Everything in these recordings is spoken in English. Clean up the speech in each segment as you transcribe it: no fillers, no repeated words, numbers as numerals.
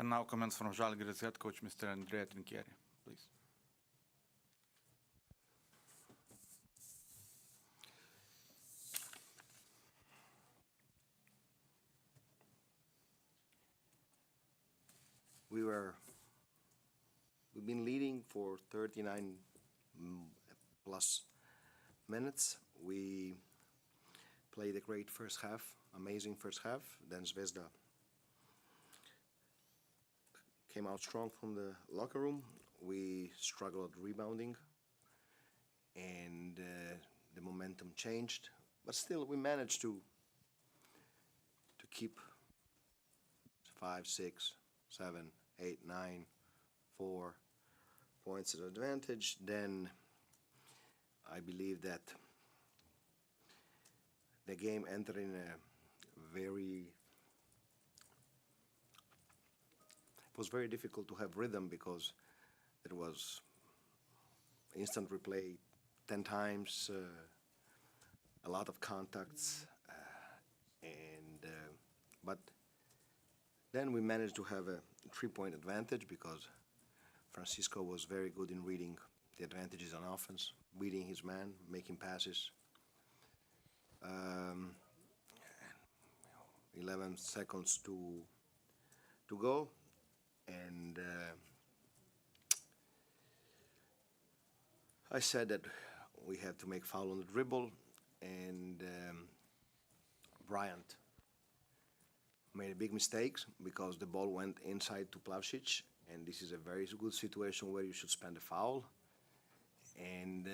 And now comments from Žalgiris head coach Mr. Andrea Trinchieri, please. We've been leading for 39 plus minutes. We played a great first half, amazing first half. Then Zvezda came out strong from the locker room. We struggled rebounding, and the momentum changed. But still, we managed to keep 5, 6, 7, 8, 9, 4 points of advantage. Then I believe that the game entered in a it was very difficult to have rhythm because it was instant replay 10 times, a lot of contacts, but then we managed to have a 3-point advantage because Francisco was very good in reading the advantages on offense, reading his man, making passes. 11 seconds to go, and I said that we have to make foul on the dribble, and Bryant made a big mistake because the ball went inside to Plavšić, and this is a very good situation where you should spend a foul. And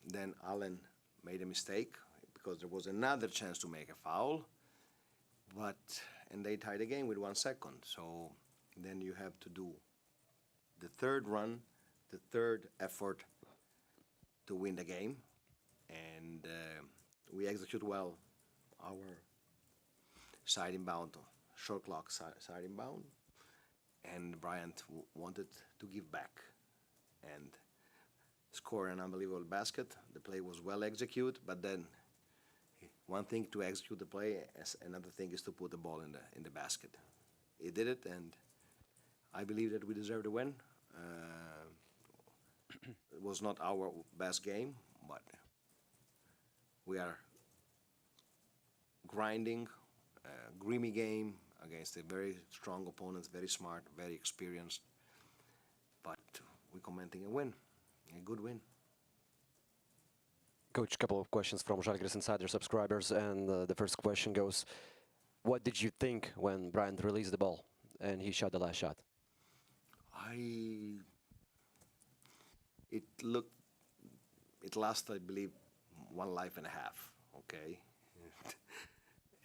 then Allen made a mistake because there was another chance to make a foul, and they tied the game with 1 second. So then you have to do the third run, the third effort to win the game, and we execute well our side inbound, short clock side inbound, and Bryant wanted to give back and score an unbelievable basket. The play was well executed, but then one thing to execute the play, another thing is to put the ball in the basket. He did it, and I believe that we deserve to win. It was not our best game, but we are grinding, grimy game against a very strong opponent, very smart, very experienced, but we're commenting a win, a good win. Coach, a couple of questions from Žalgiris Insider subscribers, and the first question goes, what did you think when Bryant released the ball and he shot the last shot? It lasted, I believe, 1 life and a half, okay?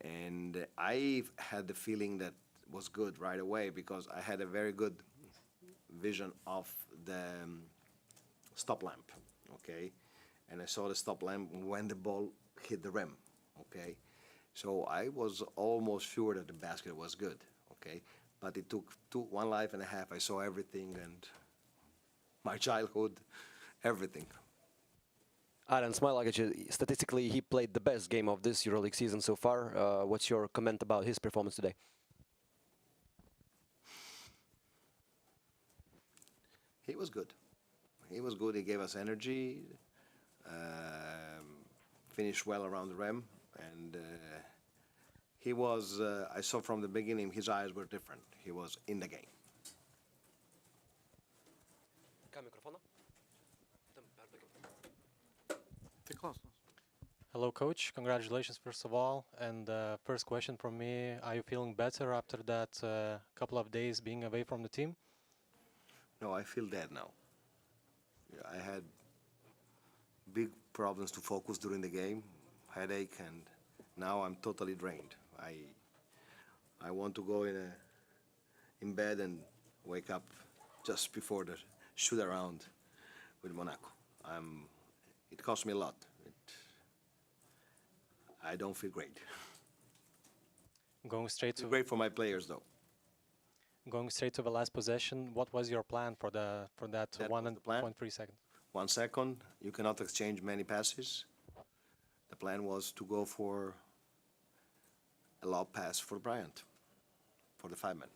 And I had the feeling that was good right away because I had a very good vision of the stop lamp, okay? And I saw the stop lamp when the ball hit the rim, okay? So I was almost sure that the basket was good, okay? But it took 1 life and a half. I saw everything, and my childhood, everything. Aaron Smailagic, statistically, he played the best game of this EuroLeague season so far. What's your comment about his performance today? He was good. He was good. He gave us energy, finished well around the rim, and he was, I saw from the beginning, his eyes were different. He was in the game. Hello, Coach. Congratulations, first of all. And first question from me, are you feeling better after that couple of days being away from the team? No, I feel dead now. I had big problems to focus during the game, headache, and now I'm totally drained. I want to go in bed and wake up just before the shoot around with Monaco. It cost me a lot. I don't feel great. Going straight to great for my players, though. Going straight to the last possession, what was your plan for that 1.3 seconds? 1 second. You cannot exchange many passes. The plan was to go for a lob pass for Bryant, for the 5-man.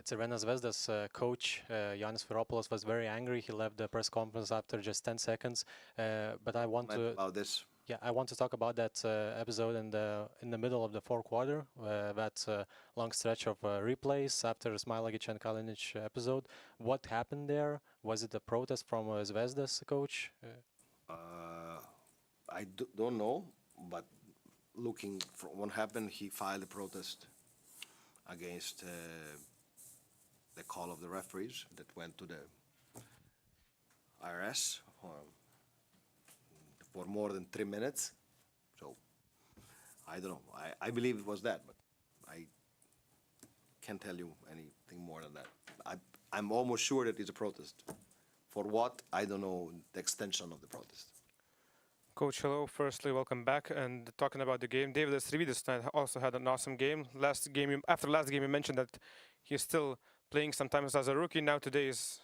Crvena Zvezda's coach, Yannis Veropoulos, was very angry. He left the press conference after just 10 seconds. But I want to... About this. Yeah, I want to talk about that episode in the middle of the fourth quarter, that long stretch of replays after Smailagic and Kalinic episode. What happened there? Was it a protest from Zvezda's coach? I don't know, but looking from what happened, he filed a protest against the call of the referees that went to the IRS for more than 3 minutes. So I don't know. I believe it was that, but I can't tell you anything more than that. I'm almost sure that it's a protest. For what? I don't know the extension of the protest. Coach, hello. Firstly, welcome back. And talking about the game, David Srividis also had an awesome game. After last game, you mentioned that he's still playing sometimes as a rookie. Now today is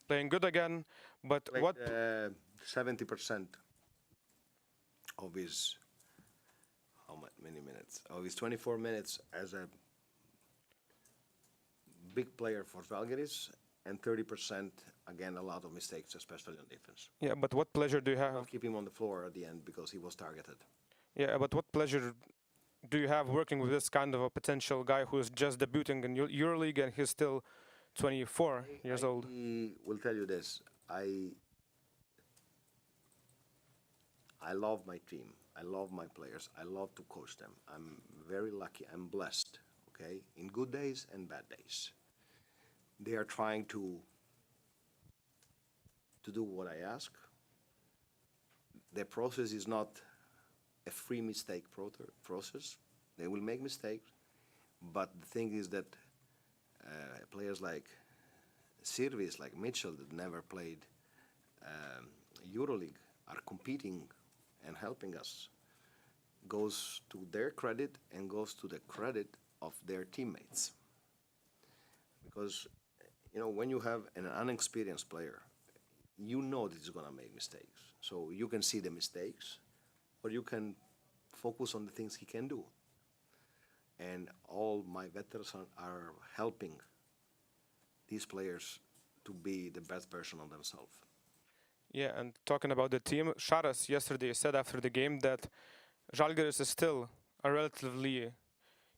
playing good again. But Like, what? 70% of his many minutes? Of his 24 minutes as a big player for Žalgiris, and 30%, again, a lot of mistakes, especially on defense. Yeah, but what pleasure do you have? I'll keep him on the floor at the end because he was targeted. Yeah, but what pleasure do you have working with this kind of a potential guy who is just debuting in EuroLeague and he's still 24 years old? I will tell you this. I love my team. I love my players. I love to coach them. I'm very lucky. I'm blessed, okay? In good days and bad days. They are trying to do what I ask. The process is not a free mistake process. They will make mistakes, but the thing is that players like Sirvis, like Mitchell, that never played EuroLeague, are competing and helping us. Goes to their credit and goes to the credit of their teammates. Because, you know, when you have an unexperienced player, you know that he's going to make mistakes. So you can see the mistakes, or you can focus on the things he can do. And all my veterans are helping these players to be the best version of themselves. Yeah, and talking about the team, Šaras yesterday said after the game that Žalgiris is still a relatively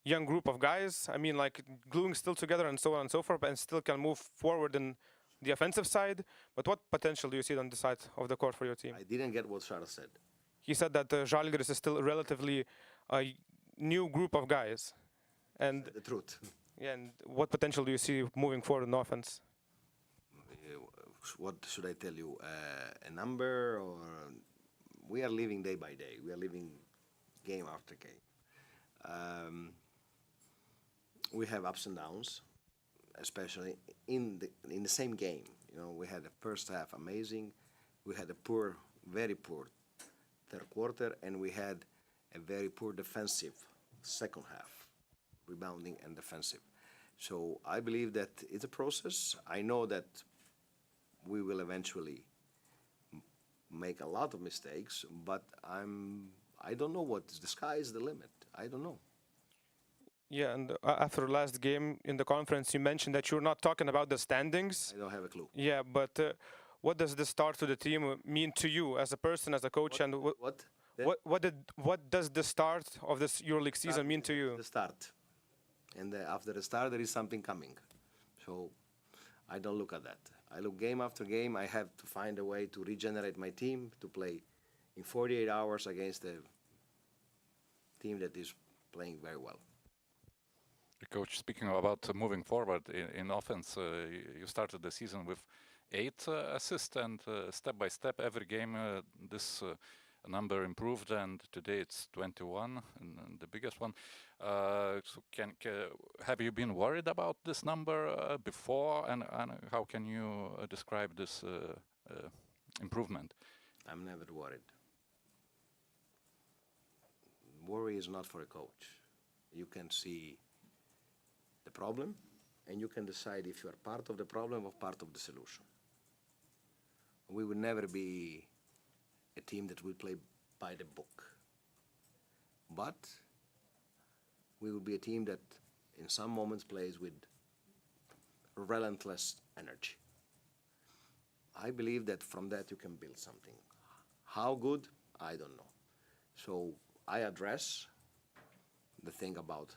young group of guys. I mean, like gluing still together and so on and so forth, and still can move forward in the offensive side. But what potential do you see on the side of the court for your team? I didn't get what Šaras said. He said that Žalgiris is still a relatively new group of guys. And The truth. yeah, and what potential do you see moving forward in offense? What should I tell you? A number, or we are living day by day. We are living game after game. We have ups and downs, especially in the same game. You know, we had the first half amazing. We had a poor, very poor third quarter, and we had a very poor defensive second half, rebounding and defensive. So I believe that it's a process. I know that we will eventually make a lot of mistakes, but I don't know the sky is the limit. I don't know. Yeah, and after last game in the conference, you mentioned that you're not talking about the standings. I don't have a clue. Yeah, but what does the start to the team mean to you as a person, as a coach, and what does the start of this EuroLeague season mean to you? The start. And after the start, there is something coming. So I don't look at that. I look game after game. I have to find a way to regenerate my team, to play in 48 hours against a team that is playing very well. Coach, speaking about moving forward in offense, you started the season with 8 assists, and step by step, every game this number improved, and today it's 21, and the biggest one. So have you been worried about this number before, and how can you describe this improvement? I'm never worried. Worry is not for a coach. You can see the problem, and you can decide if you are part of the problem or part of the solution. We will never be a team that will play by the book. But we will be a team that in some moments plays with relentless energy. I believe that from that you can build something. How good? I don't know. So I address the thing about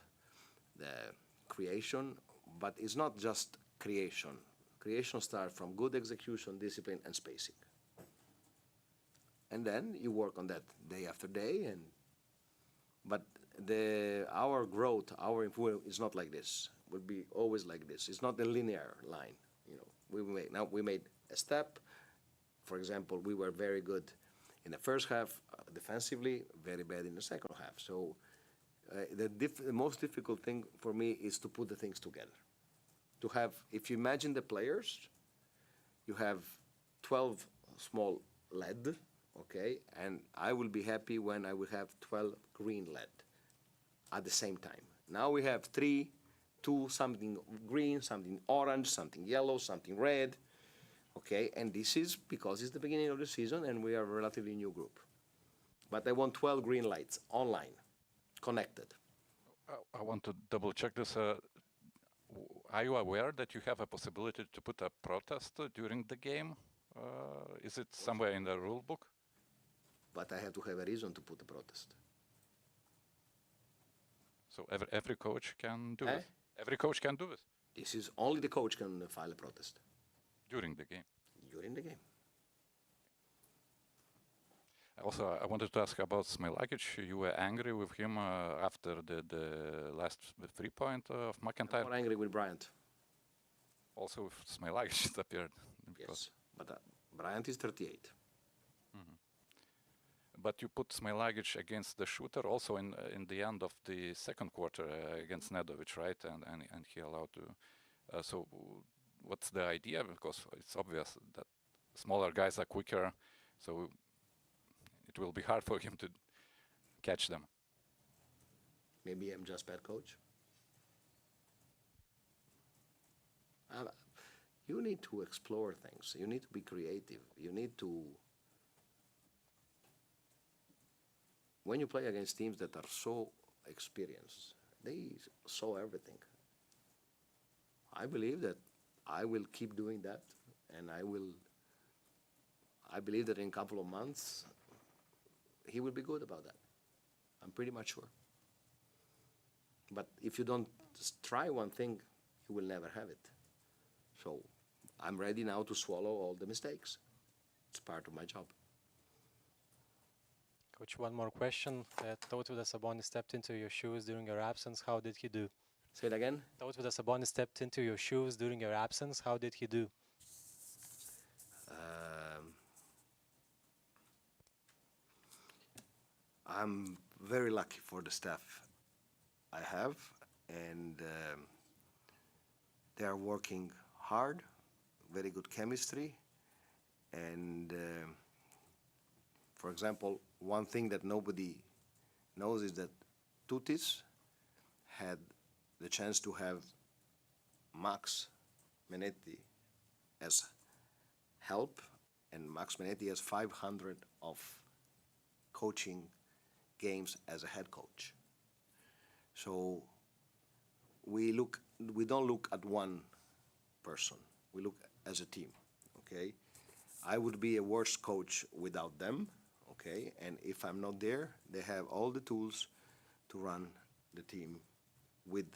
the creation, but it's not just creation. Creation starts from good execution, discipline, and spacing. And then you work on that day after day. But our growth, our improvement is not like this. Will be always like this. It's not a linear line. We made a step. For example, we were very good in the first half defensively, very bad in the second half. So the most difficult thing for me is to put the things together. To have, if you imagine the players, you have 12 small LED, okay, and I will be happy when I will have 12 green LED at the same time. Now we have 3, 2, something green, something orange, something yellow, something red, okay, and this is because it's the beginning of the season and we are a relatively new group. But I want 12 green lights online, connected. I want to double check this. Are you aware that you have a possibility to put a protest during the game? Is it somewhere in the rule book? But I have to have a reason to put a protest. So every coach can do it? Every coach can do it? This is only the coach can file a protest. During the game? During the game. Also, I wanted to ask about Smilagic. You were angry with him after the last 3-point of McIntyre? I'm more angry with Bryant. Also, with Smilagic appeared. Yes, but Bryant is 38. But you put Smilagic against the shooter also in the end of the second quarter against Nedovic, right? And he allowed to. So what's the idea? Because it's obvious that smaller guys are quicker, so it will be hard for him to catch them. Maybe I'm just bad coach. You need to explore things. You need to be creative. You need to. When you play against teams that are so experienced, they saw everything. I believe that I will keep doing that, and I believe that in a couple of months, he will be good about that. I'm pretty much sure. But if you don't try one thing, you will never have it. So I'm ready now to swallow all the mistakes. It's part of my job. Coach, one more question. Tautvydas Sabonis stepped into your shoes during your absence. How did he do? Say it again. Tautvydas Sabonis stepped into your shoes during your absence. How did he do? I'm very lucky for the staff I have, and they are working hard, very good chemistry, and for example, one thing that nobody knows is that Tutis had the chance to have Max Menetti as help, and Max Menetti has 500 of coaching games as a head coach. So we don't look at one person. We look as a team, okay? I would be a worse coach without them, okay? And if I'm not there, they have all the tools to run the team with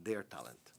their talent.